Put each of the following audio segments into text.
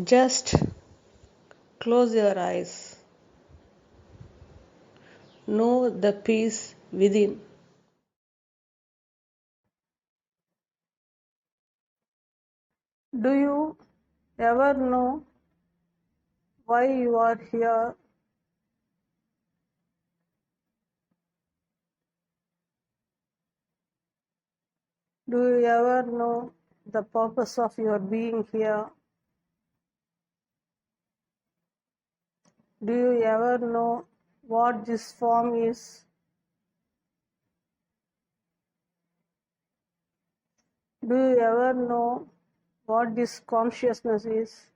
Just close your eyes. Know the peace within. Do you ever know why you are here? Do you ever know the purpose of your being here? Do you ever know what this form is? Do you ever know what this consciousness is?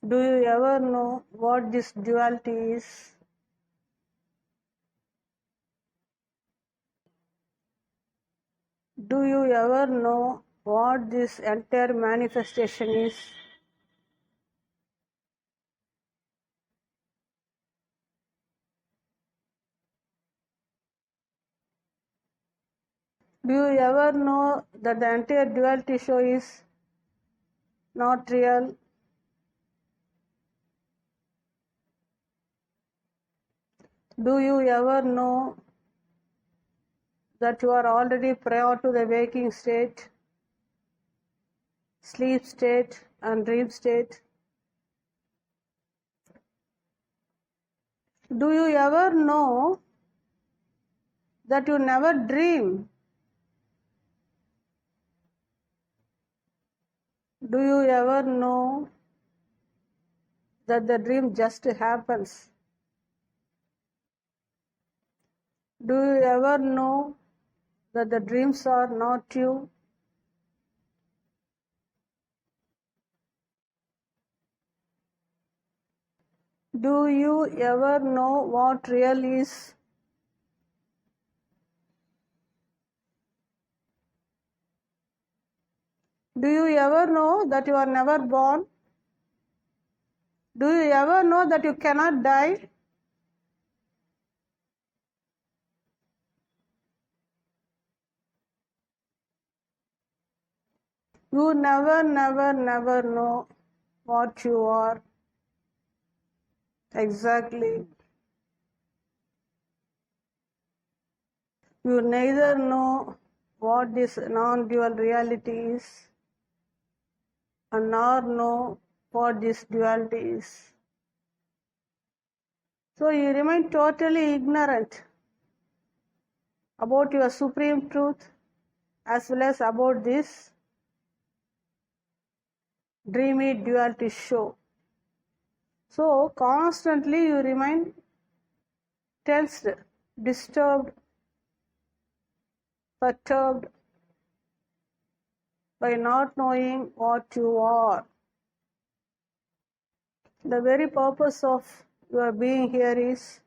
Do you ever know what this duality is? Do you ever know what this entire manifestation is? Do you ever know that the entire duality show is not real? Do you ever know that you are already prior to the waking state, sleep state, and dream state? Do you ever know that you never dream? Do you ever know that the dream just happens? Do you ever know that the dreams are not you? Do you ever know what real is? Do you ever know that you are never born? Do you ever know that you cannot die? You never, never, never know what you are exactly. You neither know what this non-dual reality is, and nor know what this duality is. So you remain totally ignorant about your supreme truth as well as about this dreamy duality show. So constantly you remain tensed, disturbed, perturbed by not knowing what you are. The very purpose of your being here is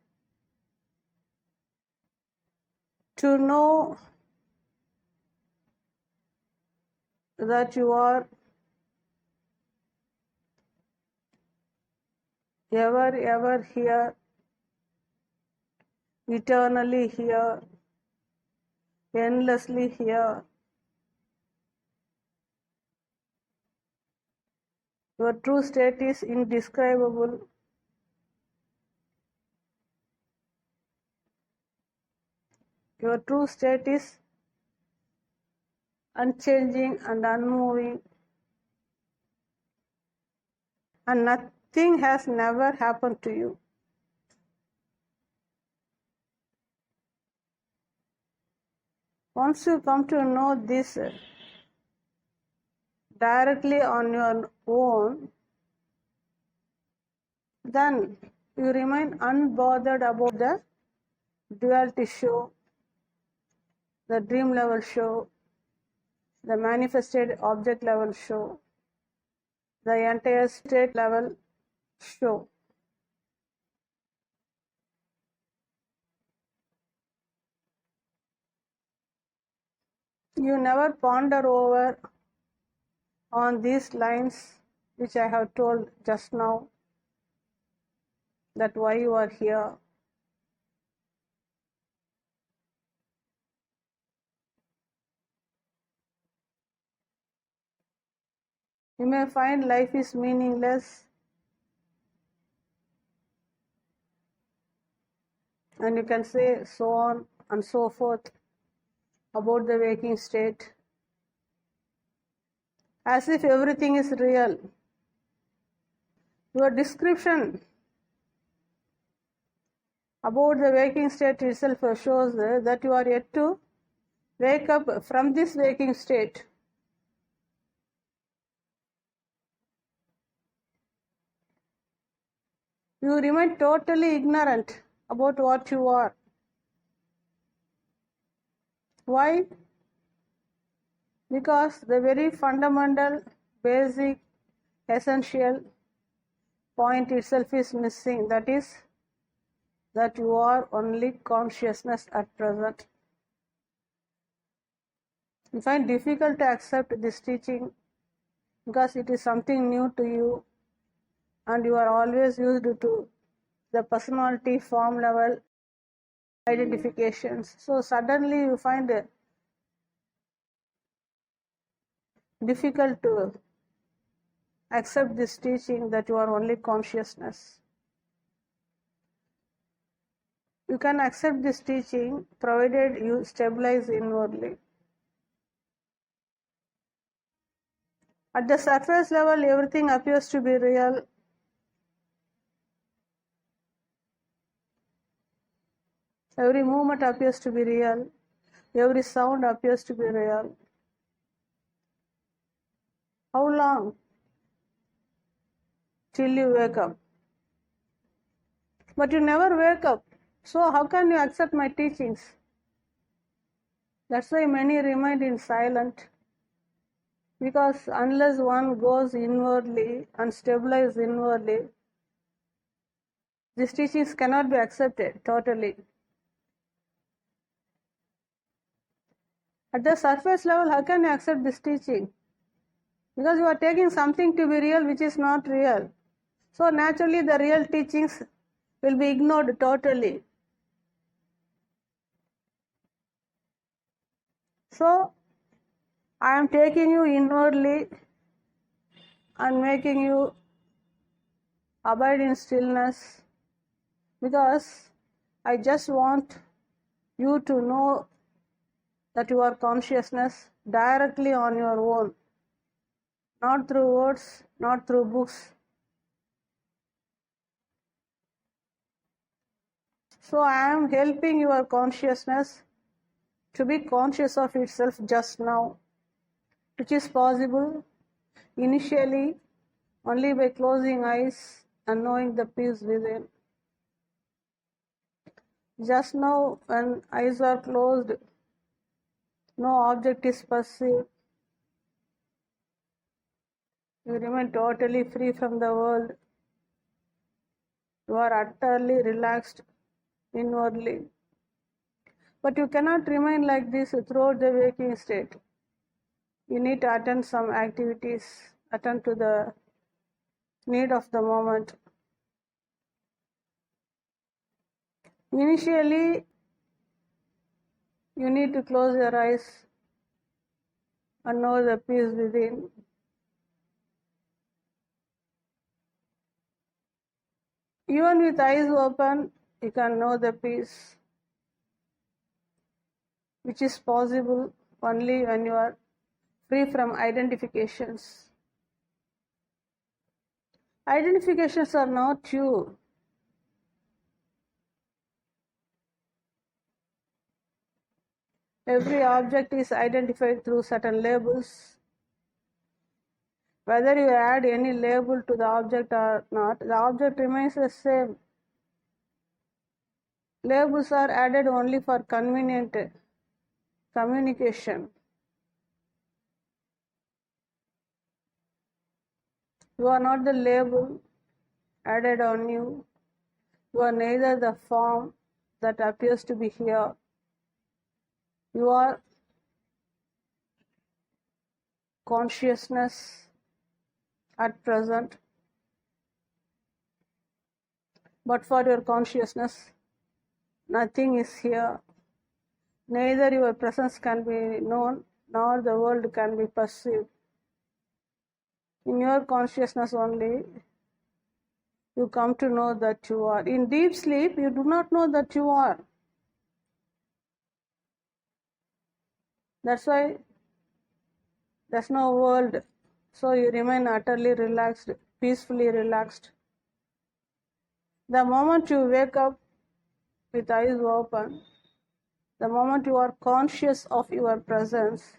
to know that you are ever here, eternally here, endlessly here. Your true state is indescribable. Your true state is unchanging and unmoving, and nothing has never happened to you. Once you come to know this directly on your own, then you remain unbothered about the duality show, the dream level show, the manifested object level show, the entire state level show. You never ponder over on these lines which I have told just now, that why you are here. You may find life is meaningless, and you can say so on and so forth about the waking state, as if everything is real. Your description about the waking state itself shows that you are yet to wake up from this waking state. You remain totally ignorant about what you are. Why? Because the very fundamental, basic, essential point itself is missing. That is, that you are only consciousness at present. You find difficult to accept this teaching because it is something new to you, and you are always used to the personality form level identifications. So suddenly you find it difficult to accept this teaching that you are only consciousness. You can accept this teaching provided you stabilize inwardly. At the surface level, everything appears to be real. Every movement appears to be real. Every sound appears to be real. How long? Till you wake up. But you never wake up. So how can you accept my teachings? That's why many remain in silent. Because unless one goes inwardly and stabilizes inwardly, these teachings cannot be accepted totally. At the surface level, how can you accept this teaching? Because you are taking something to be real which is not real. So naturally the real teachings will be ignored totally. So I am taking you inwardly and making you abide in stillness because I just want you to know that you are consciousness directly on your own, not through words, not through books. So I am helping your consciousness to be conscious of itself just now, which is possible initially only by closing eyes and knowing the peace within. Just now, when eyes are closed, no object is perceived. You remain totally free from the world. You are utterly relaxed inwardly. But you cannot remain like this throughout the waking state. You need to attend some activities, attend to the need of the moment. Initially, you need to close your eyes and know the peace within. Even with eyes open, you can know the peace, which is possible only when you are free from identifications. Identifications are not you. Every object is identified through certain labels. Whether you add any label to the object or not, the object remains the same. Labels are added only for convenient communication. You are not the label added on you. You are neither the form that appears to be here. You are consciousness at present. But for your consciousness, nothing is here. Neither your presence can be known, nor the world can be perceived. In your consciousness only, you come to know that you are. In deep sleep, you do not know that you are. That's why there's no world. So you remain utterly relaxed, peacefully relaxed. The moment you wake up with eyes open, the moment you are conscious of your presence,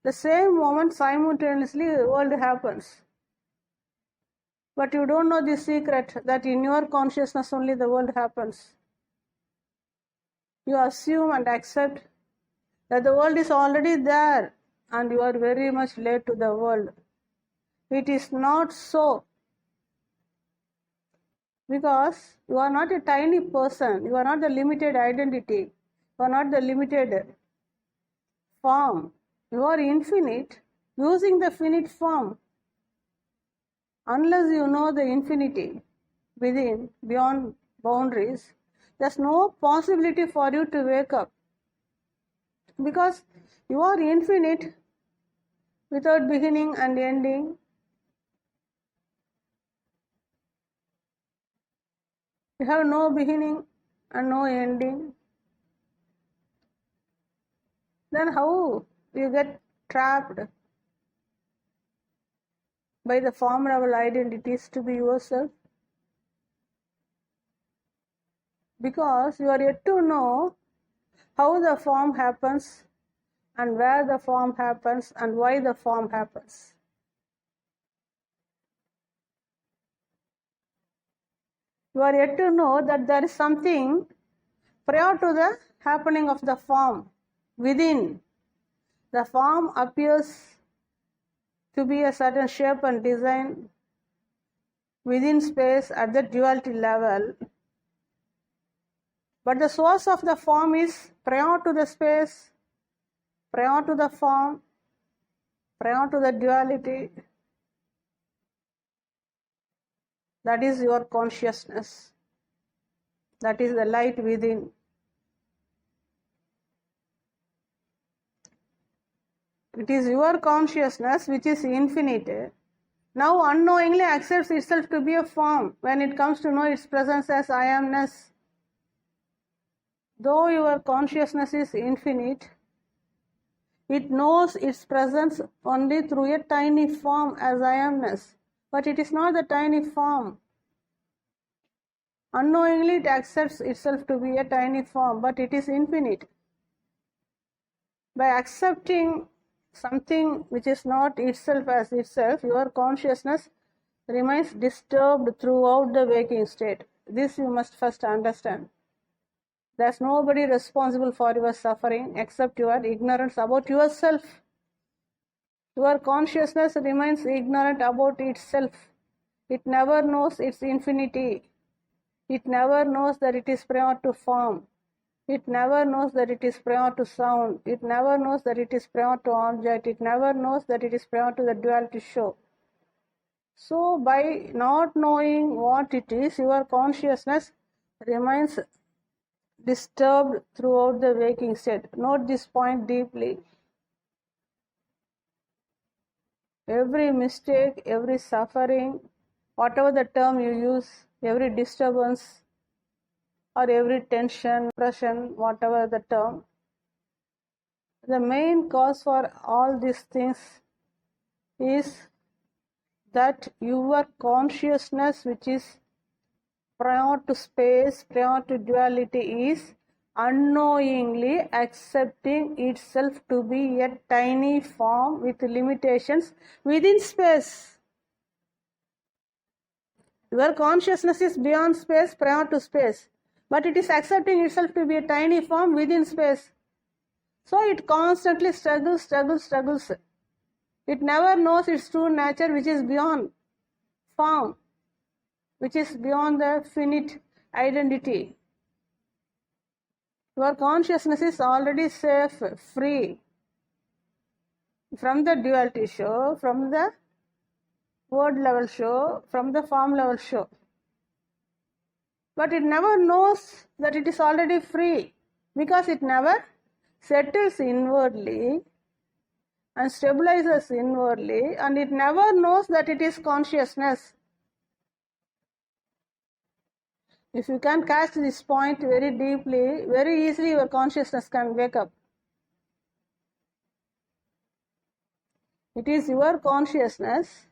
the same moment simultaneously the world happens. But you don't know the secret that in your consciousness only the world happens. You assume and accept that the world is already there and you are very much late to the world. It is not so. Because you are not a tiny person. You are not the limited identity. You are not the limited form. You are infinite using the finite form. Unless you know the infinity within, beyond boundaries, there's no possibility for you to wake up. Because you are infinite without beginning and ending. You have no beginning and no ending. Then how you get trapped by the form level identities to be yourself? Because you are yet to know how the form happens and where the form happens and why the form happens. You are yet to know that there is something prior to the happening of the form within. The form appears to be a certain shape and design within space at the duality level. But the source of the form is prior to the space, prior to the form, prior to the duality. That is your consciousness. That is the light within. It is your consciousness which is infinite. Now unknowingly accepts itself to be a form when it comes to know its presence as I amness. Though your consciousness is infinite, it knows its presence only through a tiny form as I amness. But it is not the tiny form. Unknowingly it accepts itself to be a tiny form, but it is infinite. By accepting something which is not itself as itself, your consciousness remains disturbed throughout the waking state. This you must first understand. There's nobody responsible for your suffering except your ignorance about yourself. Your consciousness remains ignorant about itself. It never knows its infinity. It never knows that it is prior to form. It never knows that it is prior to sound. It never knows that it is prior to object. It never knows that it is prior to the duality show. So by not knowing what it is, your consciousness remains disturbed throughout the waking state. Note this point deeply. Every mistake, every suffering, whatever the term you use, every disturbance or every tension, depression, whatever the term, the main cause for all these things is that your consciousness, which is prior to space, prior to duality, is unknowingly accepting itself to be a tiny form with limitations within space. Your consciousness is beyond space, prior to space, but it is accepting itself to be a tiny form within space. So it constantly struggles. It never knows its true nature, which is beyond form, which is beyond the finite identity. Your consciousness is already safe, free from the duality show, from the word level show, from the form level show. But it never knows that it is already free because it never settles inwardly and stabilizes inwardly, and it never knows that it is consciousness. If you can catch this point very deeply, very easily your consciousness can wake up. It is your consciousness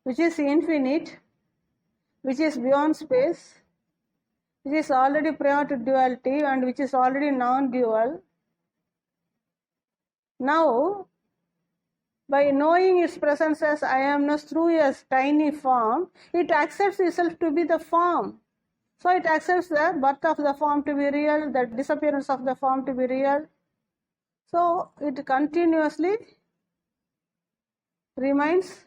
which is infinite, which is beyond space, which is already prior to duality and which is already non-dual. Now, by knowing its presence as I amness through a tiny form, it accepts itself to be the form. So it accepts the birth of the form to be real, the disappearance of the form to be real. So it continuously remains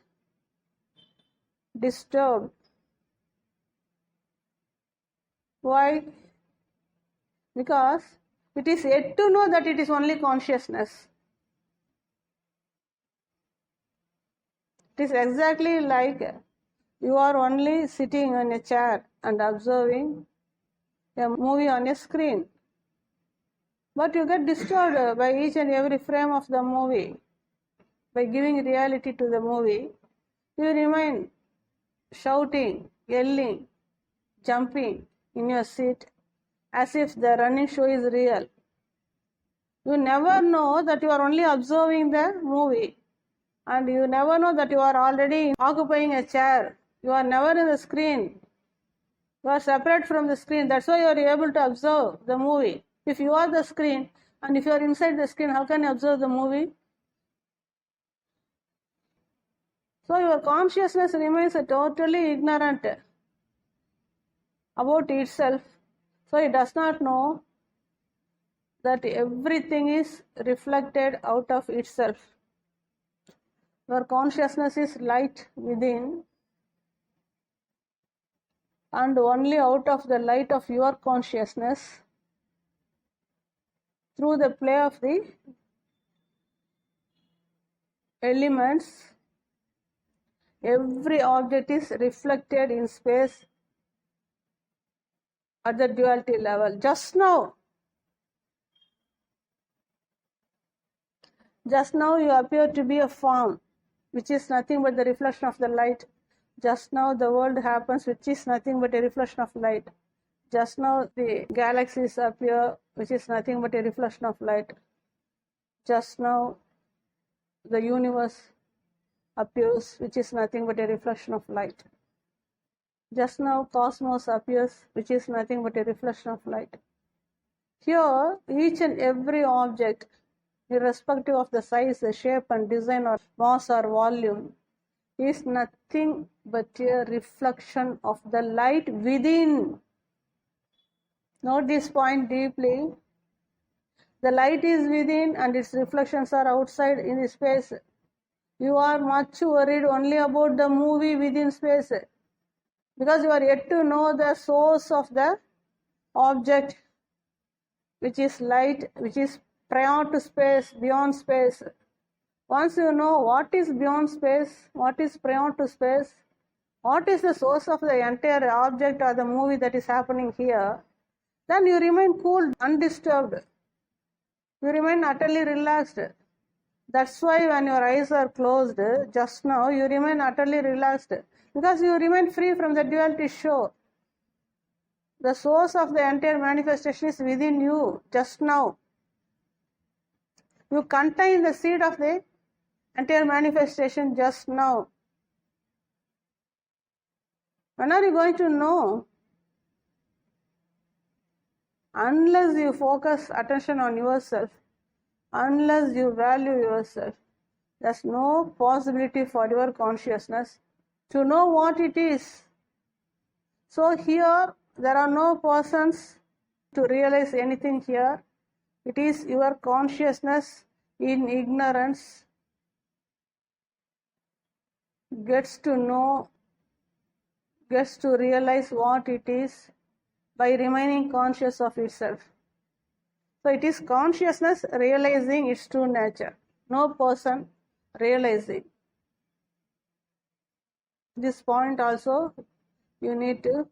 disturbed. Why? Because it is yet to know that it is only consciousness. It is exactly like you are only sitting on a chair and observing a movie on a screen. But you get disturbed by each and every frame of the movie. By giving reality to the movie, you remain shouting, yelling, jumping in your seat as if the running show is real. You never know that you are only observing the movie, and you never know that you are already occupying a chair. You are never in the screen. You are separate from the screen. That's why you are able to observe the movie. If you are the screen and if you are inside the screen, how can you observe the movie? So your consciousness remains totally ignorant about itself. So it does not know that everything is reflected out of itself. Your consciousness is light within, and only out of the light of your consciousness, through the play of the elements, every object is reflected in space at the duality level. Just now you appear to be a form, which is nothing but the reflection of the light. Just now the world happens, which is nothing but a reflection of light. Just now the galaxies appear, which is nothing but a reflection of light. Just now the universe appears, which is nothing but a reflection of light. Just now cosmos appears, which is nothing but a reflection of light. Here, each and every object, irrespective of the size, the shape and design or mass or volume, is nothing but a reflection of the light within. Note this point deeply. The light is within and its reflections are outside in the space. You are much worried only about the movie within space, because you are yet to know the source of the object, which is light, which is prior to space, beyond space. Once you know what is beyond space, what is prior to space, what is the source of the entire object or the movie that is happening here, then you remain cool, undisturbed. You remain utterly relaxed. That's why when your eyes are closed, just now, you remain utterly relaxed, because you remain free from the duality show. The source of the entire manifestation is within you, just now. You contain the seed of the entire manifestation just now. When are you going to know? Unless you focus attention on yourself, unless you value yourself, there's no possibility for your consciousness to know what it is. So here, there are no persons to realize anything here. It is your consciousness in ignorance gets to know, gets to realize what it is by remaining conscious of itself. So it is consciousness realizing its true nature, no person realizing. This point also you need to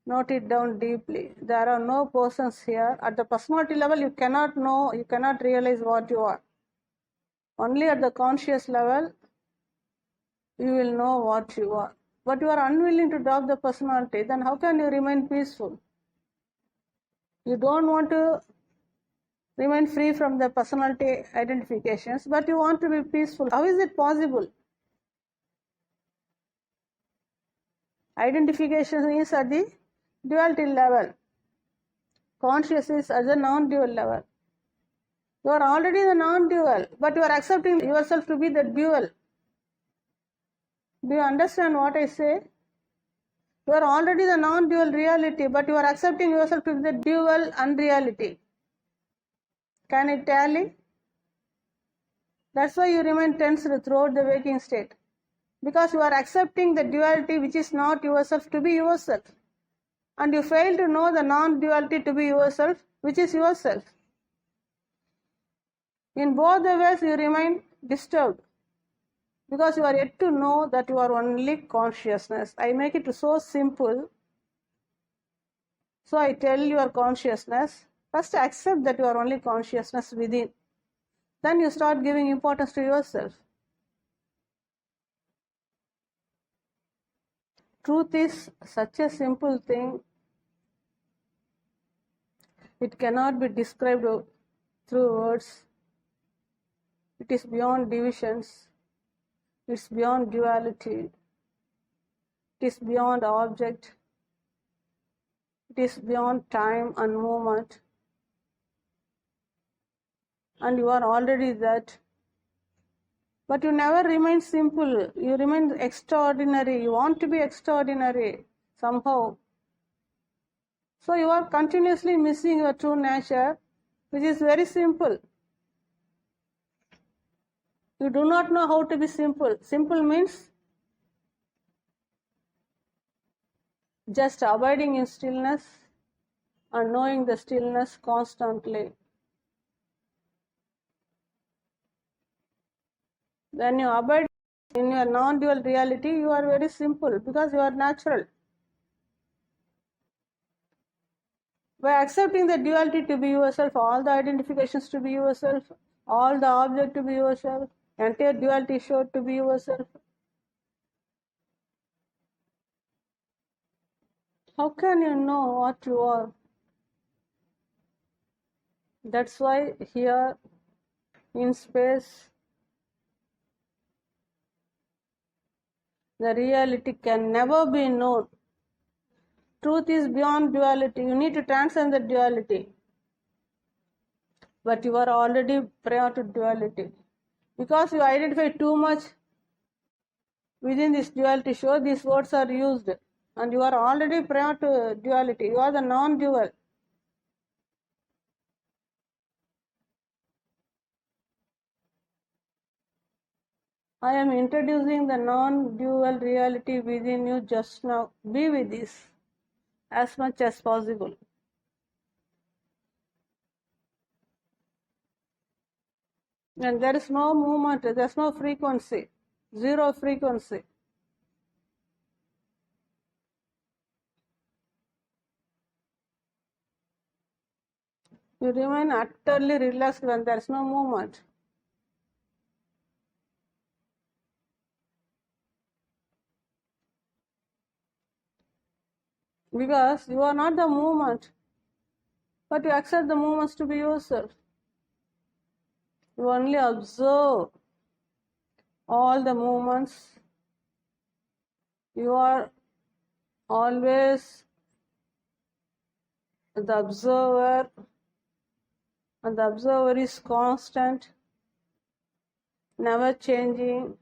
Note it down deeply. There are no persons here. At the personality level, you cannot know, you cannot realize what you are. Only at the conscious level, you will know what you are. But you are unwilling to drop the personality, then how can you remain peaceful? You don't want to remain free from the personality identifications, but you want to be peaceful. How is it possible? Identification is at the duality level. Conscious is at the non-dual level. You are already the non-dual, but you are accepting yourself to be the dual. Do you understand what I say? You are already the non-dual reality, but you are accepting yourself to be the dual unreality. Can it tally? That's why you remain tense throughout the waking state. Because you are accepting the duality which is not yourself to be yourself. And you fail to know the non-duality to be yourself, which is yourself. In both the ways you remain disturbed. Because you are yet to know that you are only consciousness. I make it so simple. So I tell your consciousness, first accept that you are only consciousness within. Then you start giving importance to yourself. Truth is such a simple thing. It cannot be described through words. It is beyond divisions. It's beyond duality. It is beyond object. It is beyond time and moment. And you are already that. But you never remain simple. You remain extraordinary. You want to be extraordinary somehow. So you are continuously missing your true nature, which is very simple. You do not know how to be simple. Simple means just abiding in stillness and knowing the stillness constantly. When you abide in your non-dual reality, you are very simple because you are natural. By accepting the duality to be yourself, all the identifications to be yourself, all the object to be yourself, entire duality showed to be yourself, how can you know what you are? That's why here in space, the reality can never be known. Truth is beyond duality. You need to transcend the duality. But you are already prior to duality. Because you identify too much within this duality show, these words are used. And you are already prior to duality. You are the non-dual. I am introducing the non-dual reality within you just now. Be with this as much as possible. And there is no movement, there is no frequency, zero frequency. You remain utterly relaxed when there is no movement. Because you are not the movement, but you accept the movements to be yourself. You only observe all the movements. You are always the observer, and the observer is constant, never changing,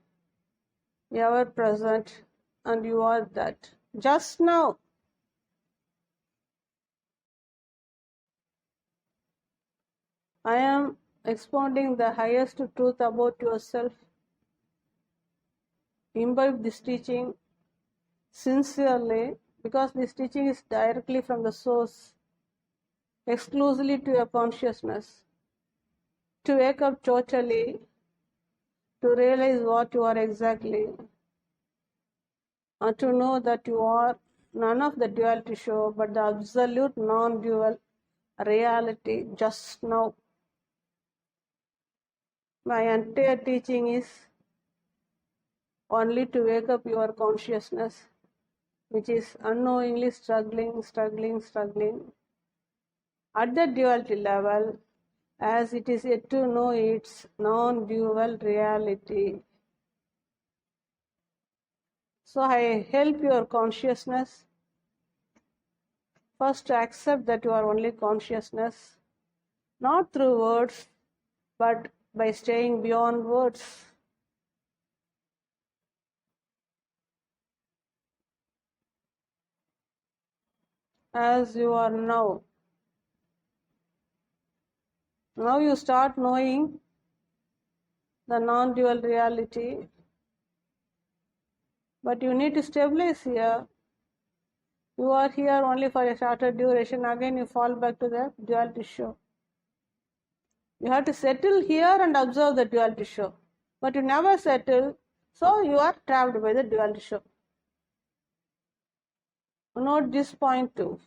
ever present, and you are that. Just now, I am expounding the highest truth about yourself. Imbibe this teaching sincerely, because this teaching is directly from the source, exclusively to your consciousness. To wake up totally, to realize what you are exactly, and to know that you are none of the duality show, but the absolute non-dual reality just now. My entire teaching is only to wake up your consciousness, which is unknowingly struggling at the duality level, as it is yet to know its non-dual reality. So I help your consciousness first to accept that you are only consciousness, not through words, but by staying beyond words. As you are now. Now you start knowing the non-dual reality, but you need to stabilize here. You are here only for a shorter duration, again you fall back to the duality show. You have to settle here and observe the duality show, but you never settle, so you are trapped by the duality show. Note this point too.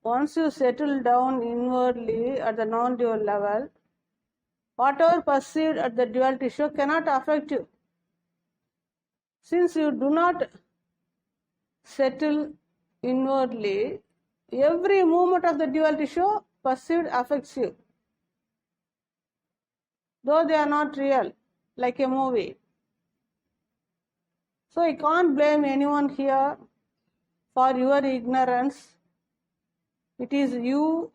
Once you settle down inwardly at the non-dual level, whatever perceived at the duality show cannot affect you. Since you do not settle inwardly, every movement of the duality show perceived affects you, though they are not real, like a movie. So I can't blame anyone here for your ignorance. It is you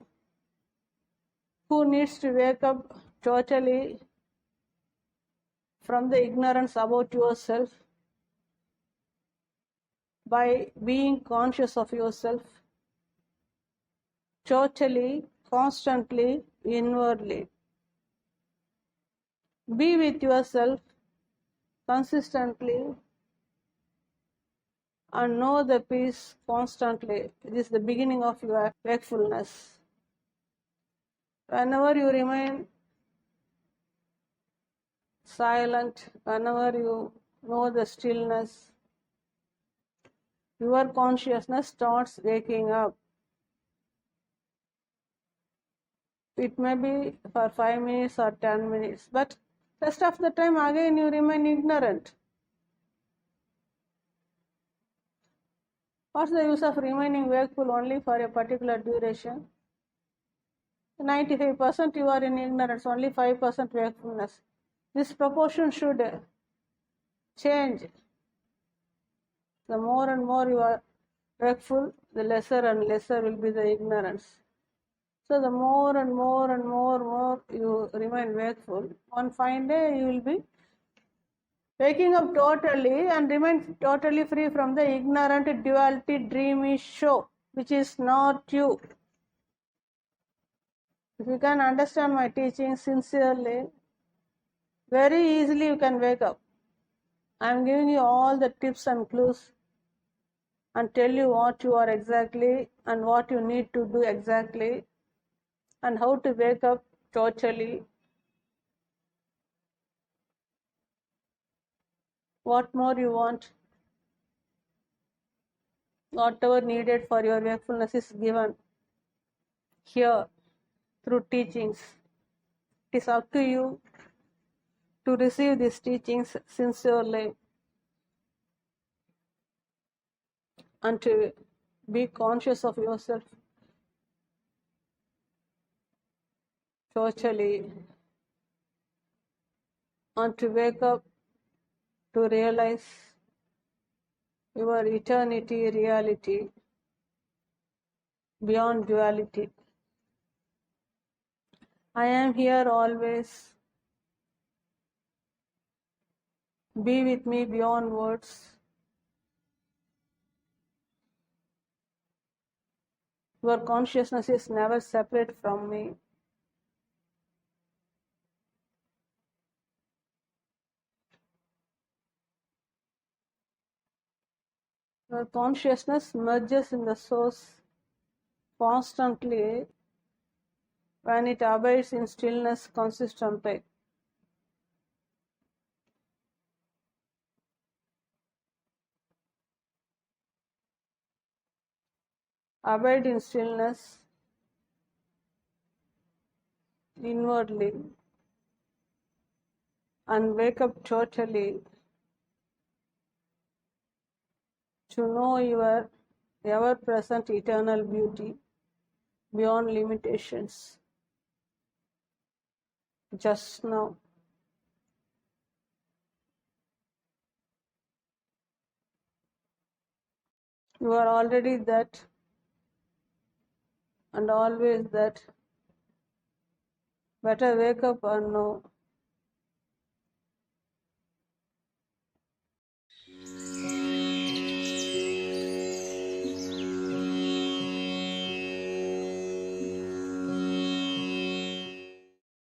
who needs to wake up totally from the ignorance about yourself by being conscious of yourself totally, constantly, inwardly. Be with yourself consistently and know the peace constantly. It is the beginning of your wakefulness. Whenever you remain silent, whenever you know the stillness, your consciousness starts waking up. It may be for 5 minutes or 10 minutes, but rest of the time again you remain ignorant. What's the use of remaining wakeful only for a particular duration? 95% you are in ignorance, only 5% wakefulness. This proportion should change. The more and more you are wakeful, the lesser and lesser will be the ignorance. So the more and more you remain wakeful, one fine day you will be waking up totally and remain totally free from the ignorant duality dreamy show, which is not you. If you can understand my teaching sincerely, very easily you can wake up. I am giving you all the tips and clues and tell you what you are exactly and what you need to do exactly and how to wake up totally. What more you want? Whatever needed for your wakefulness is given here through teachings. It is up to you to receive these teachings sincerely and to be conscious of yourself totally and to wake up to realize your eternity reality beyond duality. I am here always. Be with me beyond words. Your consciousness is never separate from me. Your consciousness merges in the source constantly when it abides in stillness consistently. Abide in stillness inwardly and wake up totally to know your ever present eternal beauty beyond limitations. Just now. You are already that and always that. Better wake up and know